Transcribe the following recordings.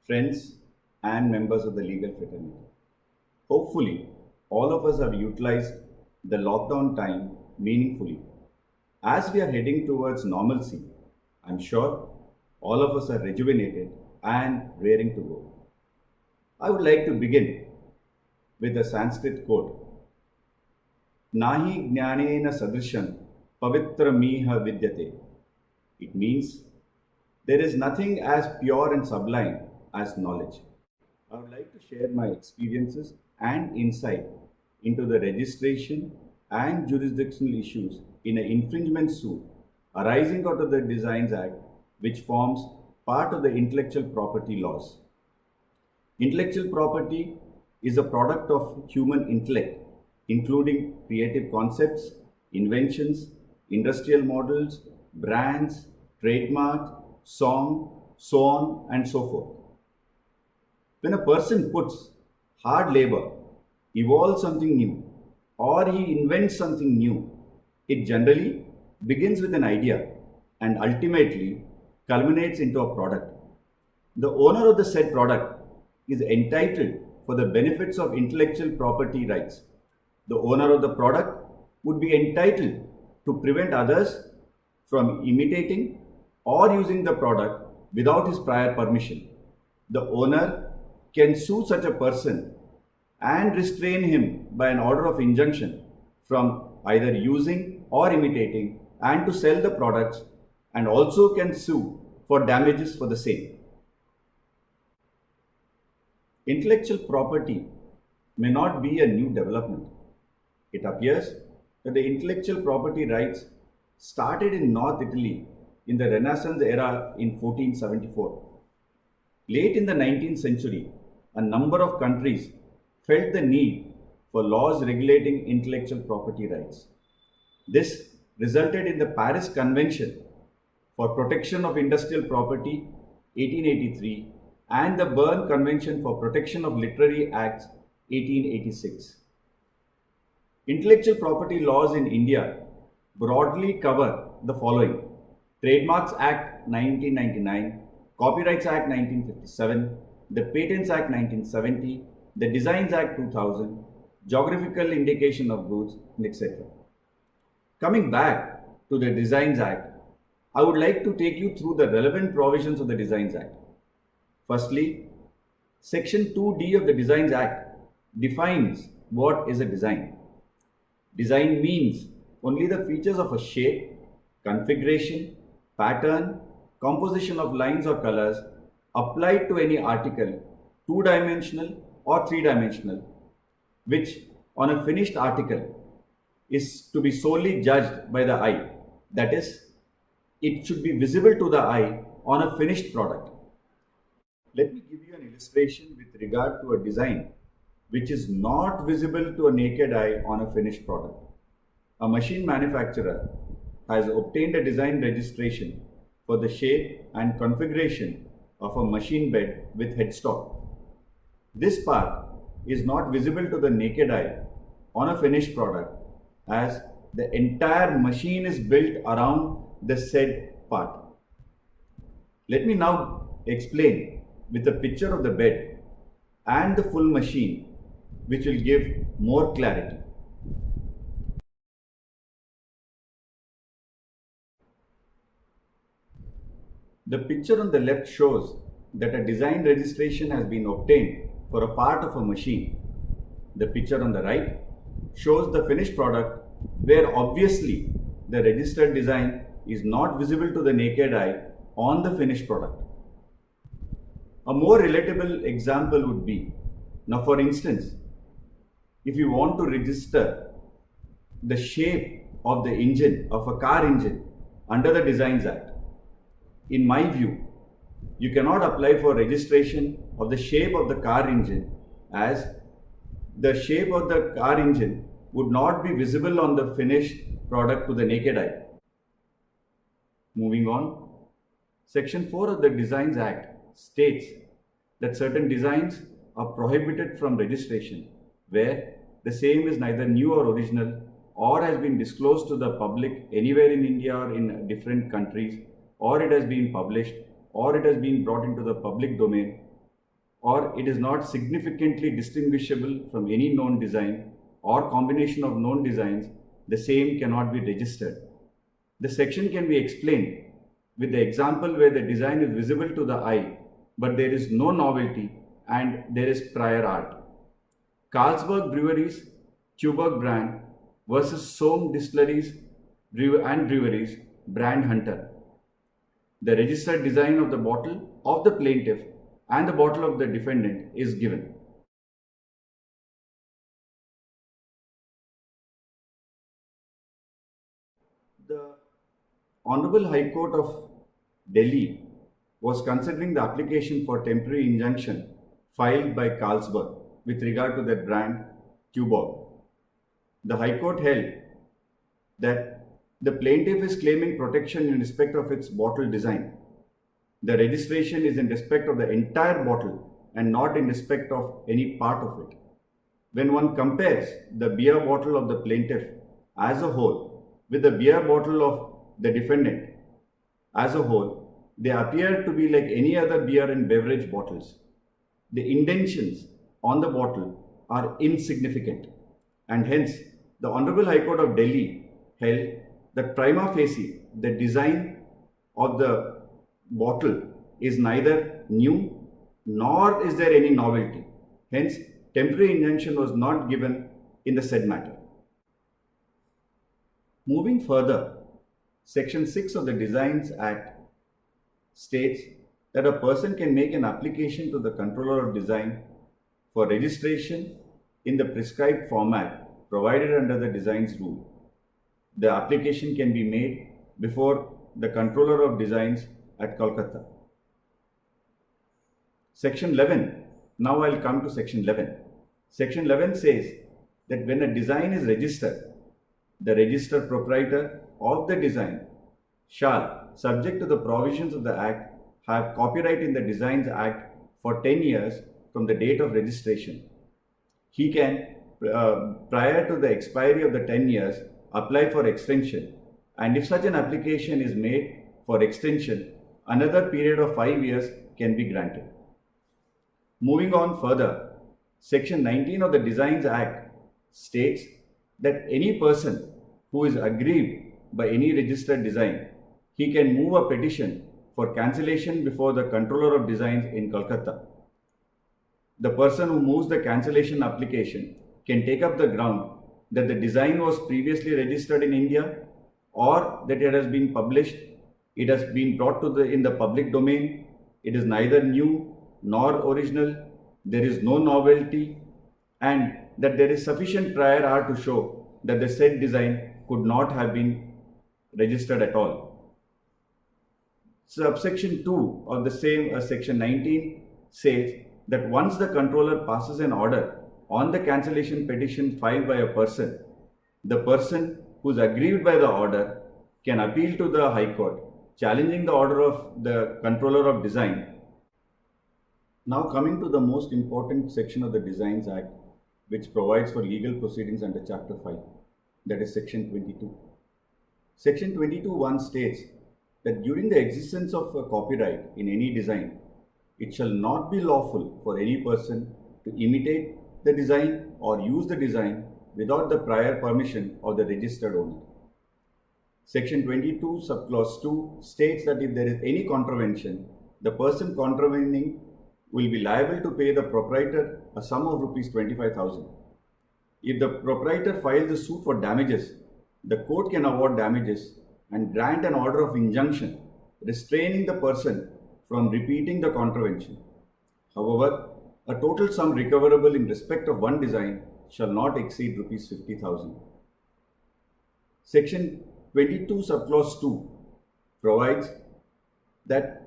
friends, and members of the legal fraternity. Hopefully, all of us have utilized the lockdown time meaningfully. As we are heading towards normalcy, I'm sure all of us are rejuvenated and raring to go. I would like to begin with a Sanskrit quote Nahi jnanena sadrisham pavitra miha vidyate. It means there is nothing as pure and sublime as knowledge. I would like to share my experiences and insight into the registration and jurisdictional issues in an infringement suit arising out of the Designs Act, which forms part of the intellectual property laws. Intellectual property is a product of human intellect, including creative concepts, inventions, industrial models, brands, trademarks, song, so on and so forth. When a person puts hard labor, evolves something new, or he invents something new, it generally begins with an idea and ultimately culminates into a product. The owner of the said product is entitled for the benefits of intellectual property rights. The owner of the product would be entitled to prevent others from imitating or using the product without his prior permission. The owner can sue such a person and restrain him by an order of injunction from either using or imitating and to sell the products, and also can sue for damages for the same. Intellectual property may not be a new development. It appears that the intellectual property rights started in North Italy in the Renaissance era in 1474. Late in the 19th century, a number of countries felt the need for laws regulating intellectual property rights. This resulted in the Paris Convention for Protection of Industrial Property 1883 and the Berne Convention for Protection of Literary Acts 1886. Intellectual property laws in India broadly cover the following: Trademarks Act 1999, Copyrights Act 1957, the Patents Act 1970, the Designs Act 2000, Geographical Indication of Goods, etc. Coming back to the Designs Act, I would like to take you through the relevant provisions of the Designs Act. Firstly, Section 2D of the Designs Act defines what is a design. Design means only the features of a shape, configuration, pattern, composition of lines or colors applied to any article, two-dimensional or three-dimensional, which on a finished article is to be solely judged by the eye. That is, it should be visible to the eye on a finished product. Let me give you an illustration with regard to a design which is not visible to a naked eye on a finished product. A machine manufacturer has obtained a design registration for the shape and configuration of a machine bed with headstock. This part is not visible to the naked eye on a finished product, as the entire machine is built around the said part. Let me now explain with a picture of the bed and the full machine, which will give more clarity. The picture on the left shows that a design registration has been obtained for a part of a machine. The picture on the right shows the finished product, where obviously the registered design is not visible to the naked eye on the finished product. A more relatable example would be, now for instance, if you want to register the shape of the engine of a car engine under the Designs Act, in my view, you cannot apply for registration of the shape of the car engine, as the shape of the car engine would not be visible on the finished product to the naked eye. Moving on, Section 4 of the Designs Act states that certain designs are prohibited from registration where the same is neither new or original, or has been disclosed to the public anywhere in India or in different countries, or it has been published, or it has been brought into the public domain, or it is not significantly distinguishable from any known design or combination of known designs, the same cannot be registered. The section can be explained with the example where the design is visible to the eye, but there is no novelty and there is prior art. Carlsberg Breweries, Tuborg brand versus Sohm Distilleries and Breweries, brand Hunter. The registered design of the bottle of the plaintiff and the bottle of the defendant is given. The Honorable High Court of Delhi was considering the application for temporary injunction filed by Carlsberg with regard to their brand Tuborg. The High Court held that the plaintiff is claiming protection in respect of its bottle design. The registration is in respect of the entire bottle and not in respect of any part of it. When one compares the beer bottle of the plaintiff as a whole with the beer bottle of the defendant as a whole, they appear to be like any other beer and beverage bottles. The indentions on the bottle are insignificant, and hence the Honorable High Court of Delhi held that prima facie the design of the bottle is neither new nor is there any novelty. Hence, temporary injunction was not given in the said matter. Moving further, Section 6 of the Designs Act states that a person can make an application to the controller of design for registration in the prescribed format provided under the designs rule. The application can be made before the controller of designs at Kolkata. Section 11. Now I'll come to Section 11. Section 11 says that when a design is registered, the registered proprietor of the design shall, subject to the provisions of the Act, have copyright in the Designs Act for 10 years from the date of registration. He can, prior to the expiry of the 10 years, apply for extension, and if such an application is made for extension, another period of 5 years can be granted. Moving on further, Section 19 of the Designs Act states that any person who is aggrieved by any registered design, he can move a petition for cancellation before the controller of designs in Kolkata. The person who moves the cancellation application can take up the ground that the design was previously registered in India, or that it has been published, it has been brought to in the public domain, it is neither new nor original, there is no novelty, and that there is sufficient prior art to show that the said design could not have been registered at all. Subsection 2 of the same Section 19 says that once the controller passes an order on the cancellation petition filed by a person, the person who is aggrieved by the order can appeal to the High Court, challenging the order of the controller of design. Now coming to the most important section of the Designs Act, which provides for legal proceedings under Chapter 5, that is Section 22. Section 22(1) states that during the existence of a copyright in any design, it shall not be lawful for any person to imitate the design or use the design without the prior permission of the registered owner. Section 22 subclause 2 states that if there is any contravention, the person contravening will be liable to pay the proprietor a sum of rupees 25,000. If the proprietor files a suit for damages, the court can award damages and grant an order of injunction restraining the person from repeating the contravention. However, a total sum recoverable in respect of one design shall not exceed rupees 50,000. Section 22 subclause 2 provides that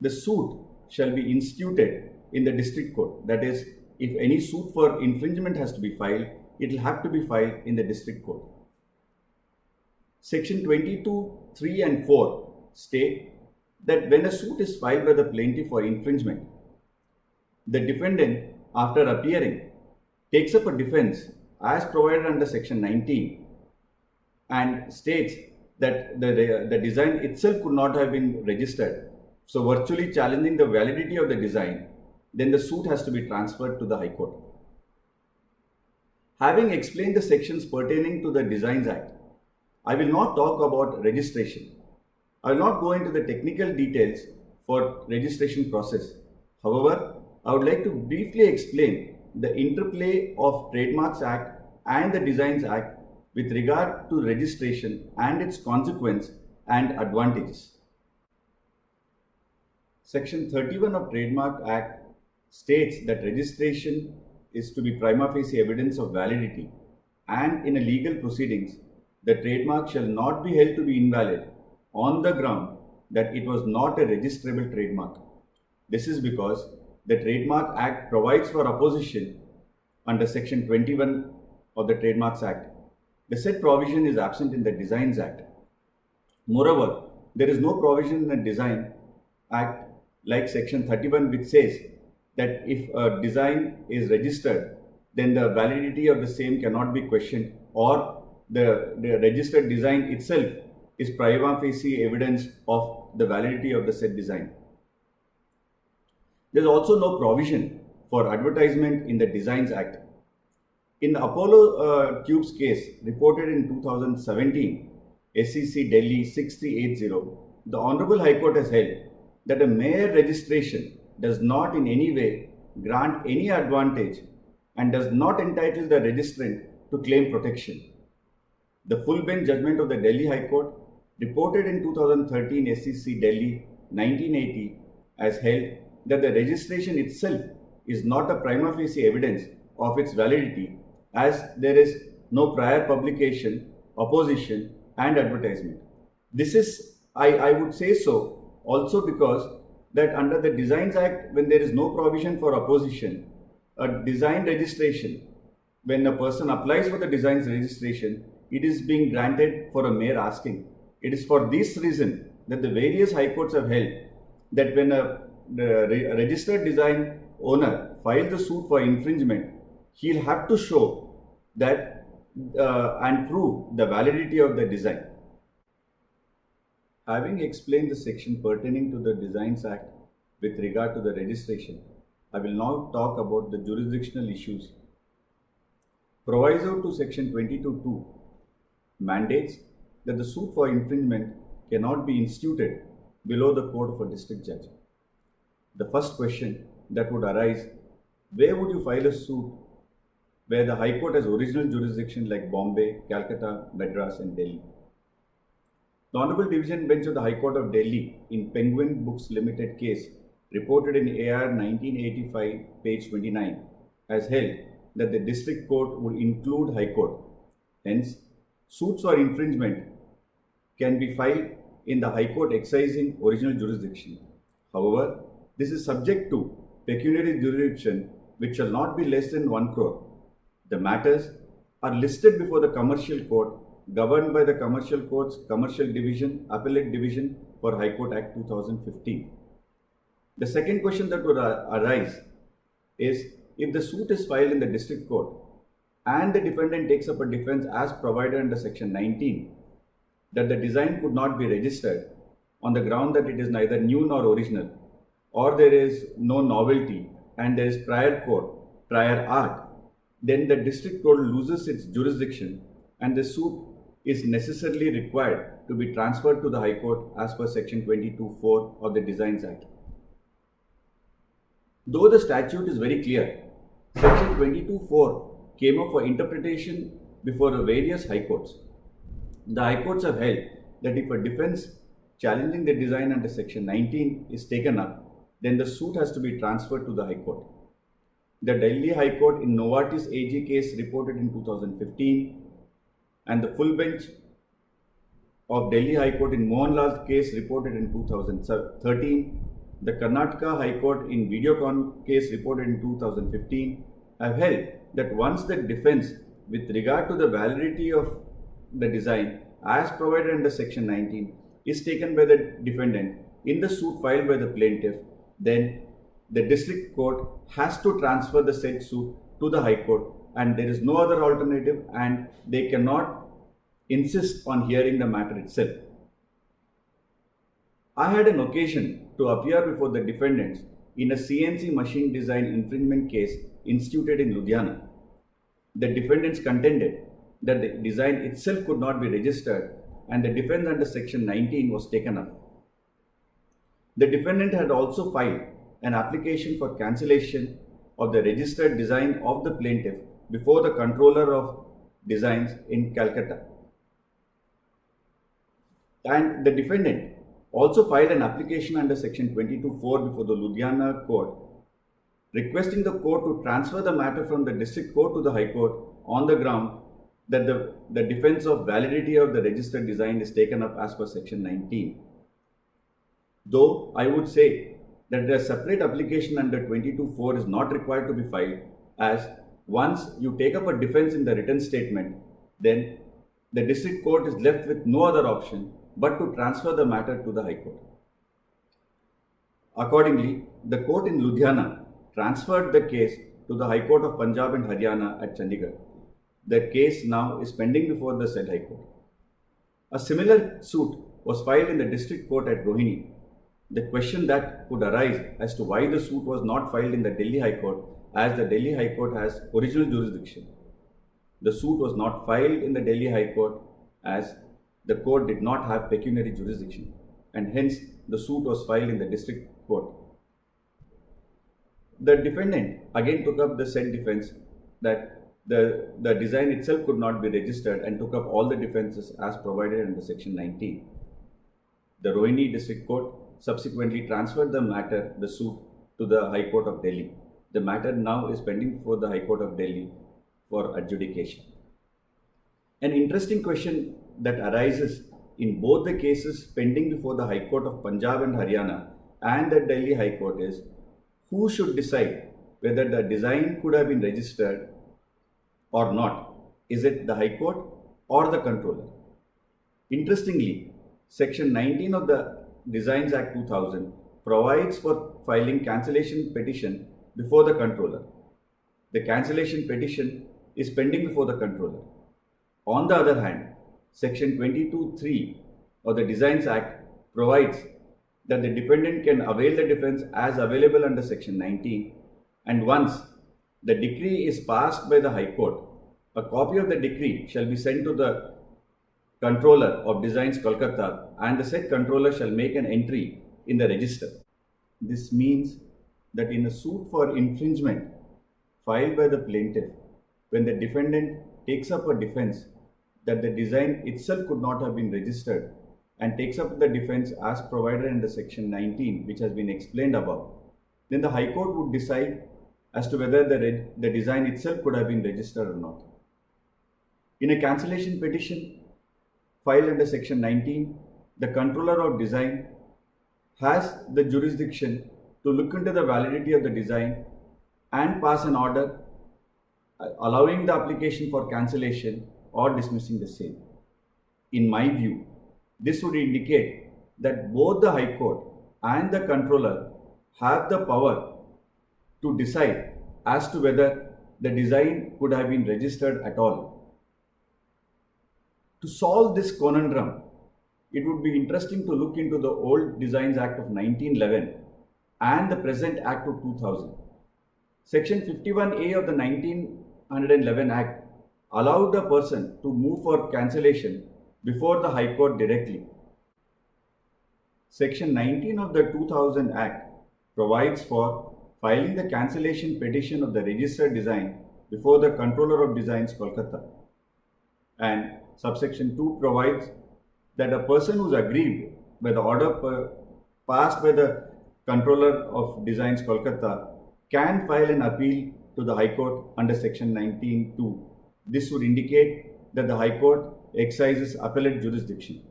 the suit shall be instituted in the district court. That is, if any suit for infringement has to be filed, it will have to be filed in the district court. Section 22, 3 and 4 state that when a suit is filed by the plaintiff for infringement, the defendant, after appearing, takes up a defense as provided under Section 19 and states that the design itself could not have been registered. So virtually challenging the validity of the design, then the suit has to be transferred to the High Court. Having explained the sections pertaining to the Designs Act, I will not talk about registration. I will not go into the technical details for registration process. However, I would like to briefly explain the interplay of Trademarks Act and the Designs Act with regard to registration and its consequence and advantages. Section 31 of Trademark Act states that registration is to be prima facie evidence of validity, and in a legal proceedings, the trademark shall not be held to be invalid on the ground that it was not a registrable trademark. This is because the Trademark Act provides for opposition under Section 21 of the Trademarks Act. The said provision is absent in the Designs Act. Moreover, there is no provision in the Design Act like Section 31 which says that if a design is registered, then the validity of the same cannot be questioned, or the registered design itself is prima facie evidence of the validity of the said design. There is also no provision for advertisement in the Designs Act. In the Apollo Tubes case reported in 2017, SEC Delhi 6380, the Honorable High Court has held that a mere registration does not in any way grant any advantage and does not entitle the registrant to claim protection. The full bench judgment of the Delhi High Court, reported in 2013 SEC Delhi 1980, has held that the registration itself is not a prima facie evidence of its validity, as there is no prior publication, opposition, and advertisement. This is, I would say so, also because that under the Designs Act, when there is no provision for opposition, a design registration, when a person applies for the design registration, it is being granted for a mere asking. It is for this reason that the various high courts have held that when a registered design owner files the suit for infringement, he'll have to show that and prove the validity of the design. Having explained the section pertaining to the Designs Act with regard to the registration, I will now talk about the jurisdictional issues. Proviso to Section 22(2) mandates that the suit for infringement cannot be instituted below the court of a district judge. The first question that would arise, where would you file a suit where the High Court has original jurisdiction like Bombay, Calcutta, Madras, and Delhi? The Honorable Division Bench of the High Court of Delhi in Penguin Books Limited case, reported in AR 1985, page 29, has held that the district court would include High Court. Hence, suits for infringement can be filed in the High Court excising original jurisdiction. However, this is subject to pecuniary jurisdiction which shall not be less than 1 crore. The matters are listed before the Commercial Court, governed by the Commercial Court's Commercial Division, Appellate Division for High Court Act 2015. The second question that would arise is, if the suit is filed in the district court and the defendant takes up a defense as provided under Section 19, that the design could not be registered on the ground that it is neither new nor original, or there is no novelty and there is prior art, then the district court loses its jurisdiction and the suit is necessarily required to be transferred to the High Court as per Section 22(4) of the Designs Act. Though the statute is very clear, Section 22(4) came up for interpretation before the various High Courts. The High Courts have held that if a defense challenging the design under Section 19 is taken up, then the suit has to be transferred to the High Court. The Delhi High Court in Novartis AG case reported in 2015, and the full bench of Delhi High Court in Mohanlal's case reported in 2013, the Karnataka High Court in Videocon case reported in 2015 have held that once the defense with regard to the validity of the design as provided under Section 19 is taken by the defendant in the suit filed by the plaintiff, then the district court has to transfer the said suit to the High Court, and there is no other alternative, and they cannot insist on hearing the matter itself. I had an occasion to appear before the defendants in a CNC machine design infringement case instituted in Ludhiana. The defendants contended that the design itself could not be registered and the defense under section 19 was taken up. The defendant had also filed an application for cancellation of the registered design of the plaintiff before the Controller of Designs in Calcutta. And the defendant also filed an application under section 22(4) before the Ludhiana court, requesting the court to transfer the matter from the district court to the High Court on the ground that the defense of validity of the registered design is taken up as per section 19. Though I would say that a separate application under 22(4) is not required to be filed, as once you take up a defense in the written statement, then the district court is left with no other option but to transfer the matter to the High Court. Accordingly, the court in Ludhiana transferred the case to the High Court of Punjab and Haryana at Chandigarh. The case now is pending before the said High Court. A similar suit was filed in the district court at Rohini. The question that could arise as to why the suit was not filed in the Delhi High Court, as the Delhi High Court has original jurisdiction. The suit was not filed in the Delhi High Court as the court did not have pecuniary jurisdiction, and hence the suit was filed in the district court. The defendant again took up the said defense that the design itself could not be registered and took up all the defenses as provided under section 19. The Rohini district court subsequently transferred the suit to the High Court of Delhi. The matter now is pending before the High Court of Delhi for adjudication. An interesting question that arises in both the cases pending before the High Court of Punjab and Haryana and the Delhi High Court is, who should decide whether the design could have been registered or not? Is it the High Court or the controller? Interestingly, section 19 of the Designs Act 2000 provides for filing cancellation petition before the controller. The cancellation petition is pending before the controller. On the other hand, section 22(3) of the Designs Act provides that the defendant can avail the defense as available under section 19, and once the decree is passed by the High Court, a copy of the decree shall be sent to the Controller of Designs Kolkata, and the said controller shall make an entry in the register. This means that in a suit for infringement filed by the plaintiff, when the defendant takes up a defense that the design itself could not have been registered and takes up the defense as provided in the section 19, which has been explained above, then the High Court would decide as to whether the design itself could have been registered or not. In a cancellation petition filed under section 19, the Controller of Design has the jurisdiction to look into the validity of the design and pass an order allowing the application for cancellation or dismissing the same. In my view, this would indicate that both the High Court and the Controller have the power to decide as to whether the design could have been registered at all. To solve this conundrum, it would be interesting to look into the old Designs Act of 1911 and the present Act of 2000. Section 51A of the 1911 Act allowed a person to move for cancellation before the High Court directly. Section 19 of the 2000 Act provides for filing the cancellation petition of the registered design before the Controller of Designs Kolkata, and subsection 2 provides that a person who is aggrieved by the order passed by the Controller of Designs Kolkata can file an appeal to the High Court under section 19(2). This would indicate that the High Court exercises appellate jurisdiction.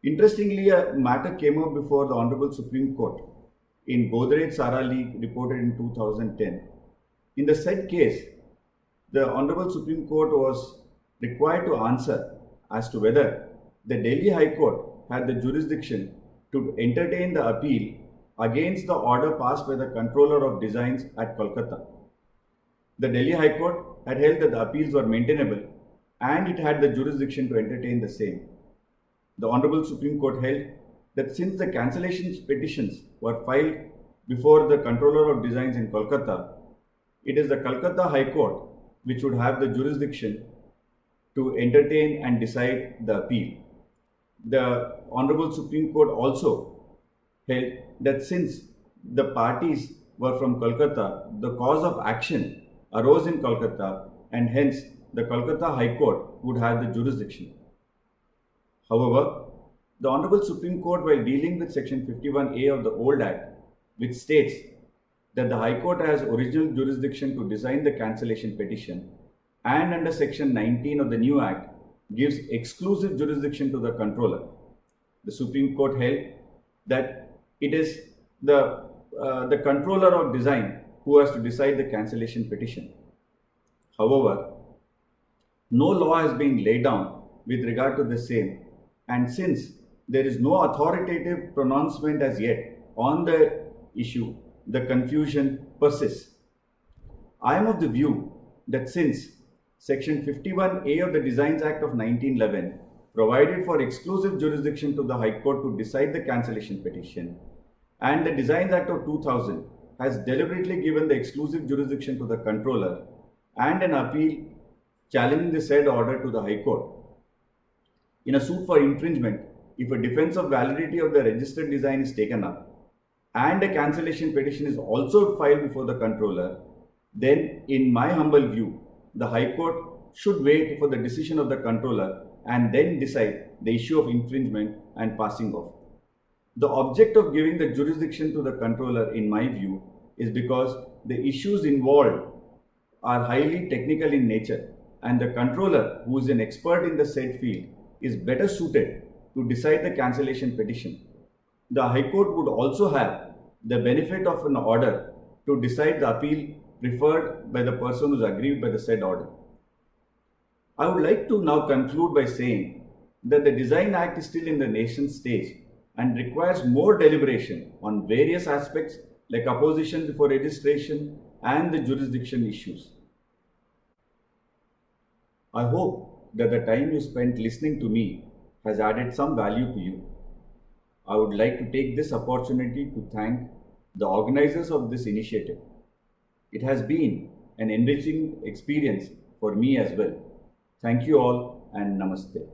Interestingly, a matter came up before the Honorable Supreme Court in Godrej Sara League, reported in 2010. In the said case, the Honorable Supreme Court was required to answer as to whether the Delhi High Court had the jurisdiction to entertain the appeal against the order passed by the Controller of Designs at Kolkata. The Delhi High Court had held that the appeals were maintainable and it had the jurisdiction to entertain the same. The Honorable Supreme Court held that since the cancellation petitions were filed before the Controller of Designs in Kolkata, it is the Calcutta High Court which would have the jurisdiction to entertain and decide the appeal. The Honorable Supreme Court also held that since the parties were from Kolkata, the cause of action arose in Kolkata and hence the Kolkata High Court would have the jurisdiction. However, the Honorable Supreme Court, while dealing with Section 51A of the old Act, which states that the High Court has original jurisdiction to decide the cancellation petition, and under Section 19 of the new Act, gives exclusive jurisdiction to the controller. The Supreme Court held that it is the controller of design who has to decide the cancellation petition. However, no law has been laid down with regard to the same, and since there is no authoritative pronouncement as yet on the issue, the confusion persists. I am of the view that since Section 51A of the Designs Act of 1911 provided for exclusive jurisdiction to the High Court to decide the cancellation petition, and the Designs Act of 2000 has deliberately given the exclusive jurisdiction to the controller and an appeal challenging the said order to the High Court. In a suit for infringement, if a defense of validity of the registered design is taken up and a cancellation petition is also filed before the controller, then in my humble view, the High Court should wait for the decision of the controller and then decide the issue of infringement and passing off. The object of giving the jurisdiction to the controller, in my view, is because the issues involved are highly technical in nature, and the controller, who is an expert in the said field, is better suited to decide the cancellation petition. The High Court would also have the benefit of an order to decide the appeal preferred by the person who is aggrieved by the said order. I would like to now conclude by saying that the Design Act is still in the nascent stage and requires more deliberation on various aspects like opposition before registration and the jurisdiction issues. I hope that the time you spent listening to me has added some value to you. I would like to take this opportunity to thank the organizers of this initiative. It has been an enriching experience for me as well. Thank you all and namaste.